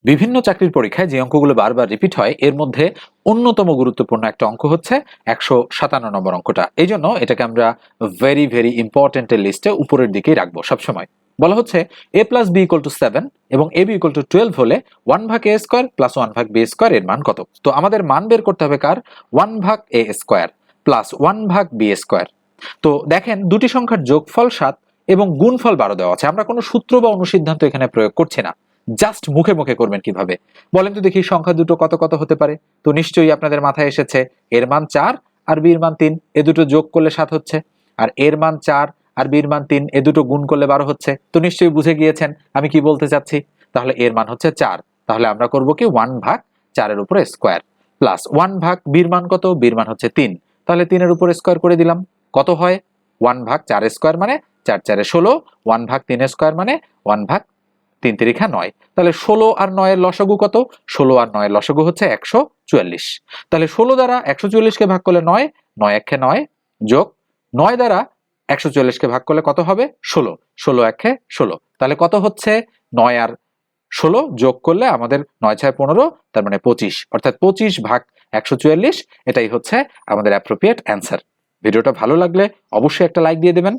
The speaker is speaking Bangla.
বিভিন্ন চাকরির পরীক্ষায় যে অঙ্কগুলো বারবার রিপিট হয় এর মধ্যে অন্যতম গুরুত্বপূর্ণ একটা অঙ্ক হচ্ছে 157 নম্বর অঙ্কটা। এই জন্য এটাকে আমরা ভেরি ভেরি ইম্পর্টেন্টের লিস্টে উপরের দিকেই রাখবো সবসময়। বলা হচ্ছে a plus B equal to 7 এবং ab ইকুয়াল টু 12 হলে 1 ভাগ a স্কোয়ার প্লাস 1 ভাগ b স্কোয়ার এর মান কত? তো আমাদের মান বের করতে হবে কার? 1 ভাগ a স্কোয়ার প্লাস 1 ভাগ b স্কোয়ার। তো দেখেন দুটি সংখ্যার যোগফল 7 এবং গুণফল 12 দেওয়া আছে। আমরা কোনো সূত্র বা অনুসিদ্ধান্ত এখানে প্রয়োগ করছি না, জাস্ট মুখে মুখে করবেন কিভাবে বলেন তো দেখি। সংখ্যা দুটো কত কত হতে পারে? তো নিশ্চয়ই আপনাদের মাথায় এসেছে এর মান 4 আর বির মান 3, এ দুটো যোগ করলে 7 হচ্ছে। আর এর মান 4 আর বির মান 3, এ দুটো গুণ করলে 12 হচ্ছে। তো নিশ্চয়ই বুঝে গিয়েছেন আমি কি বলতে চাচ্ছি। তাহলে এর মান হচ্ছে 4। তাহলে আমরা করব কি 1 ভাগ 4 এর উপরে স্কোয়ার প্লাস 1 ভাগ বির মান কত? বির মান হচ্ছে 3। তাহলে 3 এর উপরে স্কোয়ার করে দিলাম। কত হয়? 1 ভাগ 4 স্কোয়ার মানে 4 4 16, 1 ভাগ 3 স্কোয়ার মানে 1 ভাগ 3 তিরিখা 9। তাহলে 16 আর 9 এর লসাগু কত? 16 আর 9 এর লসাগু হচ্ছে 144। তাহলে 16 দ্বারা 144 কে ভাগ করলে 9, 9 একে 9 যোগ 9 দ্বারা 144 কে ভাগ করলে কত হবে? 16, 16 একে 16। তাহলে কত হচ্ছে? 9 আর 16 যোগ করলে আমাদের 9 6 15, তার মানে 25, অর্থাৎ 25 ভাগ 144। এটাই হচ্ছে আমাদের অ্যাপ্রোপ্রিয়েট অ্যান্সার। ভিডিওটা ভালো লাগলে অবশ্যই একটা লাইক দিয়ে দেবেন।